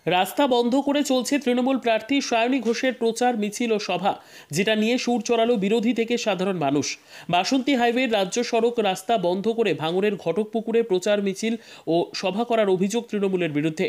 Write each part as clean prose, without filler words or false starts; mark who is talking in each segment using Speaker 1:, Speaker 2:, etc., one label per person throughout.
Speaker 1: রাস্তা বন্ধ করে চলছে তৃণমূল প্রার্থী সায়নী ঘোষের প্রচার মিছিল ও সভা, যেটা নিয়ে সুর চড়ালো বিরোধী থেকে সাধারণ মানুষ। বাসন্তী হাইওয়ের রাজ্য সড়ক রাস্তা বন্ধ করে ভাঙড়ের ঘটকপুকুরে প্রচার মিছিল ও সভা করার অভিযোগ তৃণমূলের বিরুদ্ধে।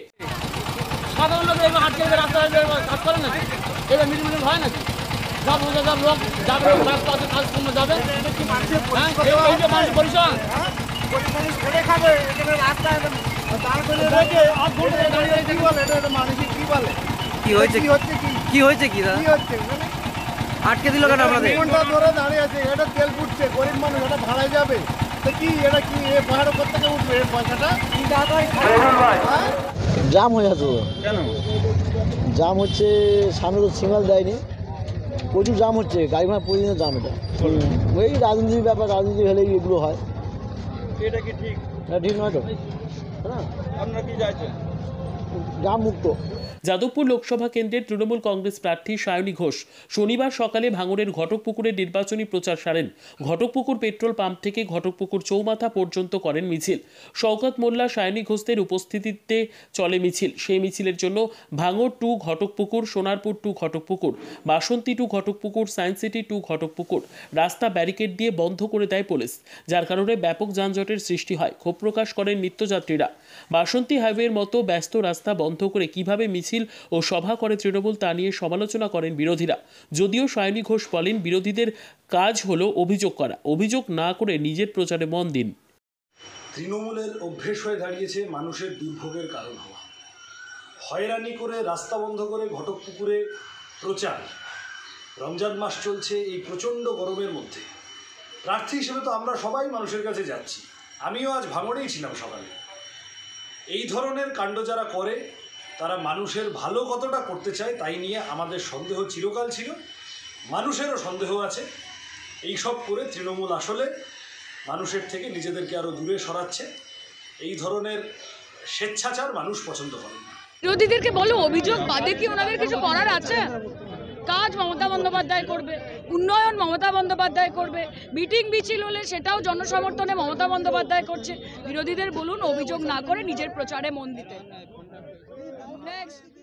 Speaker 2: আটকে দিল কেন আমাদের?
Speaker 3: ধরে দাঁড়িয়ে আছে, এটা তেল ফুটছে, গরিব মানুষ এটা ভাড়ায় যাবে, তো কি এটা কি পাহাড়ের উপর থেকে উঠবে পয়সাটা?
Speaker 4: জাম হয়ে যাচ্ছে। কেন জাম হচ্ছে? সামনে তো সিগন্যাল দেয়নি, প্রচুর জাম হচ্ছে, গাড়ি ঘোড়া প্রতিদিনের জাম। এটা ওই রাজনীতির ব্যাপার, রাজনীতি হলেই এগুলো হয়।
Speaker 3: এটা কি ঠিক?
Speaker 4: এটা ঠিক নয় তো। হ্যাঁ,
Speaker 3: আপনারা কি চাইছেন?
Speaker 4: জাম মুক্ত।
Speaker 1: যাদবপুর লোকসভা কেন্দ্রের তৃণমূল কংগ্রেস প্রার্থী সায়নী ঘোষ শনিবার সকালে ভাঙড়ের ঘটকপুকুরে নির্বাচনী প্রচার সারেন। ঘটকপুকুর পেট্রোল পাম্প থেকে ঘটকপুকুর চৌমাথা পর্যন্ত করেন মিছিল। শওকত মোল্লা, সায়নী ঘোষদের উপস্থিতিতে চলে মিছিল। সেই মিছিলের জন্য ভাঙড় to Ghatakpukur, Sonarpur to Ghatakpukur, Basanti to Ghatakpukur, science city to Ghatakpukur রাস্তা ব্যারিকেড দিয়ে বন্ধ করে দেয় পুলিশ, যার কারণে ব্যাপক যানজটের সৃষ্টি হয়। ক্ষোভ প্রকাশ করেন নিত্যযাত্রীরা। বাসন্তী হাইওয়ের মতো ব্যস্ত রাস্তা বন্ধ করে কিভাবে মিছিল ও সভা করে তৃণমূল, তা নিয়ে সমালোচনা করেন বিরোধীরা। যদিও সায়নী ঘোষ বলেন, বিরোধীদের কাজ হলো অভিযোগ করা, অভিযোগ না করে নিজের প্রচারে মন দিন।
Speaker 5: তৃণমূলের অভ্যেস হয়ে দাঁড়িয়েছে মানুষের দুর্ভোগের কারণ হওয়া, হয়রানি করে রাস্তা বন্ধ করে ঘটকপুকুরে প্রচার। রমজান মাস চলছে, এই প্রচণ্ড গরমের মধ্যে প্রার্থী হিসেবে তো আমরা সবাই মানুষের কাছে যাচ্ছি। আমিও আজ ভাঙড়েই ছিলাম সকালে। এই ধরনের কাণ্ড যারা করে তারা মানুষের ভালো কতটা করতে চায় তাই নিয়ে আমাদের সন্দেহ চিরকাল ছিল, মানুষেরও সন্দেহ আছে। এই সব করে তৃণমূল আসলে মানুষের থেকে নিজেদেরকে আরও দূরে সরাচ্ছে। এই ধরনের স্বেচ্ছাচার মানুষ পছন্দ করে না।
Speaker 6: বিরোধীদেরকে বলো, অভিযোগ বাদে কি ওনাদের কিছু করার আছে? কাজ মমতা বন্দ্যোপাধ্যায় করবে, উন্নয়ন মমতা বন্দ্যোপাধ্যায় করবে, মিটিং মিছিল হলে সেটাও জনসমর্থনে মমতা বন্দ্যোপাধ্যায় করছে। বিরোধীদের বলুন অভিযোগ না করে নিজের প্রচারে মন দিতে। Next.